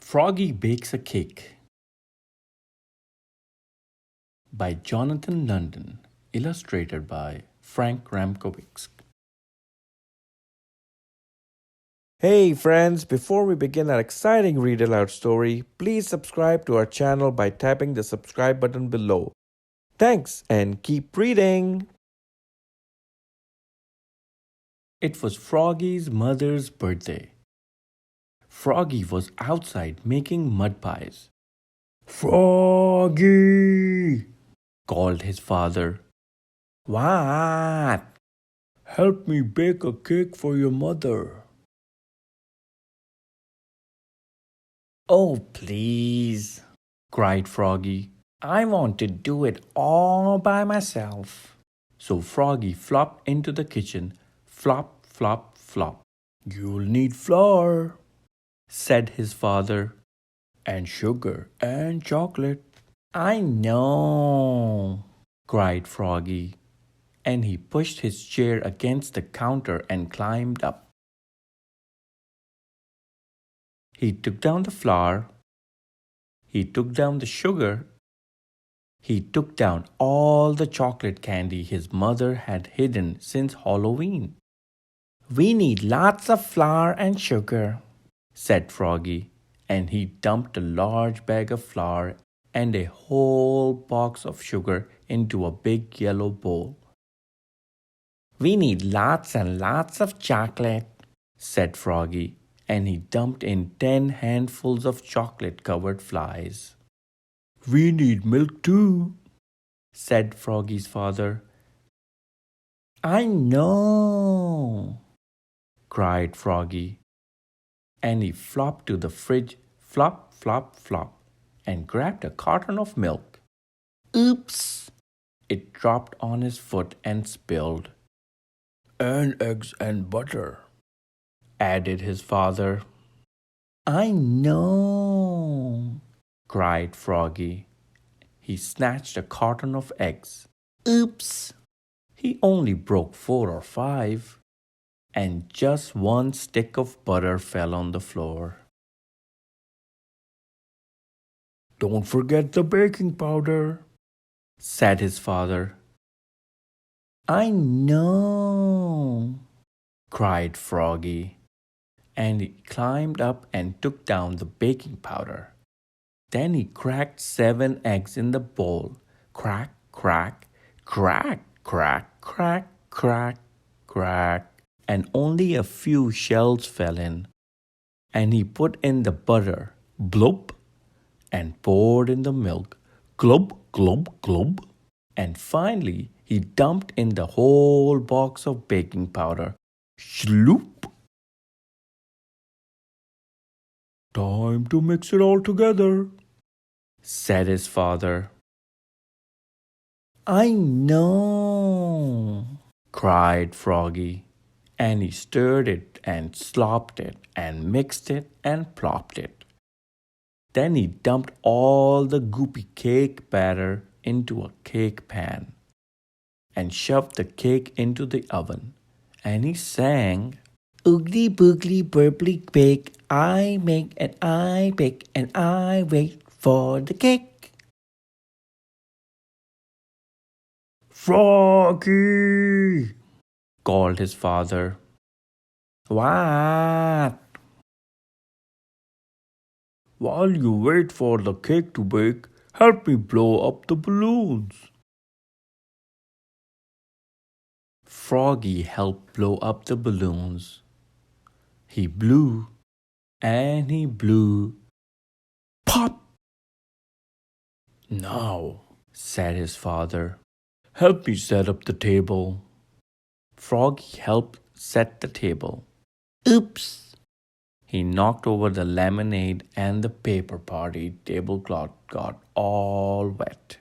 Froggy Bakes a Cake by Jonathan London, illustrated by Frank Remkiewicz. Hey friends, before we begin our exciting read aloud story, please subscribe to our channel by tapping the subscribe button below. Thanks and keep reading! It was Froggy's mother's birthday. Froggy was outside making mud pies. "Froggy!" called his father. "What?" "Help me bake a cake for your mother." "Oh, please," cried Froggy. "I want to do it all by myself." So Froggy flopped into the kitchen. Flop, flop, flop. "You'll need flour," said his father, "and sugar and chocolate." "I know," cried Froggy, and he pushed his chair against the counter and climbed up. He took down the flour. He took down the sugar. He took down all the chocolate candy his mother had hidden since Halloween. "We need lots of flour and sugar," said Froggy, and he dumped a large bag of flour and a whole box of sugar into a big yellow bowl. "We need lots and lots of chocolate," said Froggy, and he dumped in 10 handfuls of chocolate-covered flies. "We need milk too," said Froggy's father. "I know," cried Froggy, and he flopped to the fridge, flop, flop, flop, and grabbed a carton of milk. Oops! It dropped on his foot and spilled. "And eggs and butter," added his father. "I know," cried Froggy. He snatched a carton of eggs. Oops! He only broke 4 or 5, and just 1 stick of butter fell on the floor. "Don't forget the baking powder," said his father. "I know," cried Froggy, and he climbed up and took down the baking powder. Then he cracked 7 eggs in the bowl. Crack, crack, crack, crack, crack, crack, crack, and only a few shells fell in. And he put in the butter, blop, and poured in the milk, glub, glub, glub. And finally, he dumped in the whole box of baking powder. Shloop! "Time to mix it all together," said his father. "I know," cried Froggy, and he stirred it and slopped it and mixed it and plopped it. Then he dumped all the goopy cake batter into a cake pan and shoved the cake into the oven, and he sang, "Oogly boogly burbly bake, I make and I bake and I wait for the cake." "Froggy!" called his father. "What?" "While you wait for the cake to bake, help me blow up the balloons." Froggy helped blow up the balloons. He blew and he blew. Pop! "Now," said his father, "help me set up the table." Froggy helped set the table. Oops! He knocked over the lemonade and the paper party tablecloth got all wet.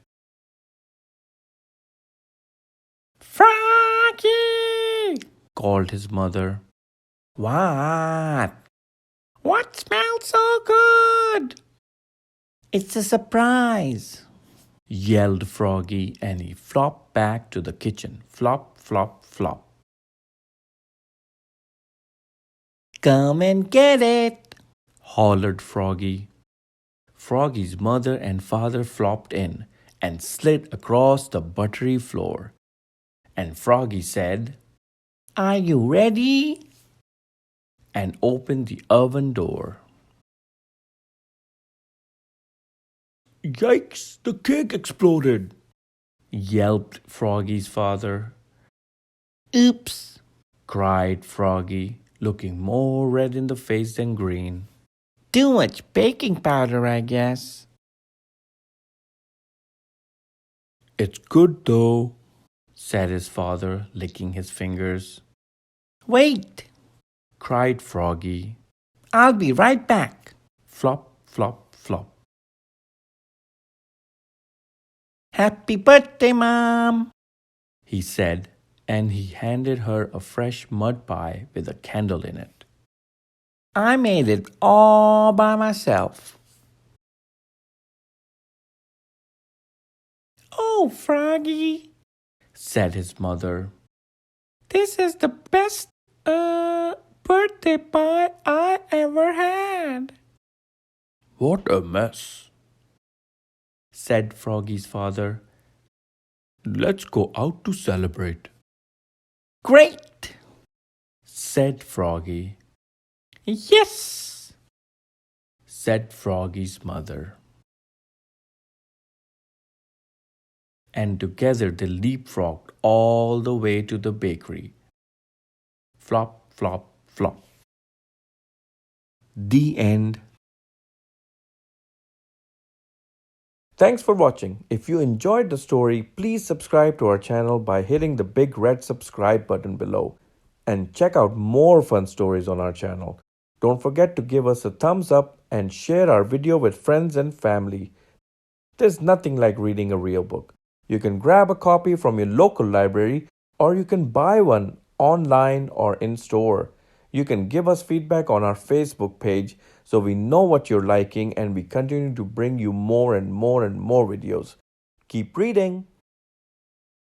"Froggy!" called his mother. "What?" "What smells so good?" "It's a surprise," yelled Froggy, and he flopped back to the kitchen. Flop, flop, flop. "Come and get it," hollered Froggy. Froggy's mother and father flopped in and slid across the buttery floor. And Froggy said, "Are you ready?" and opened the oven door. "Yikes, the cake exploded!" yelped Froggy's father. "Oops!" cried Froggy, looking more red in the face than green. "Too much baking powder, I guess." "It's good though," said his father, licking his fingers. "Wait!" cried Froggy. "I'll be right back." Flop, flop, flop. "Happy birthday, Mom!" he said, and he handed her a fresh mud pie with a candle in it. "I made it all by myself." "Oh, Froggy," said his mother, "this is the best birthday pie I ever had." "What a mess," said Froggy's father. "Let's go out to celebrate." "Great," said Froggy. "Yes," said Froggy's mother. And together they leapfrogged all the way to the bakery. Flop, flop, flop. The end. Thanks for watching. If you enjoyed the story, please subscribe to our channel by hitting the big red subscribe button below. And check out more fun stories on our channel. Don't forget to give us a thumbs up and share our video with friends and family. There's nothing like reading a real book. You can grab a copy from your local library or you can buy one online or in store. You can give us feedback on our Facebook page so we know what you're liking and we continue to bring you more and more videos. Keep reading!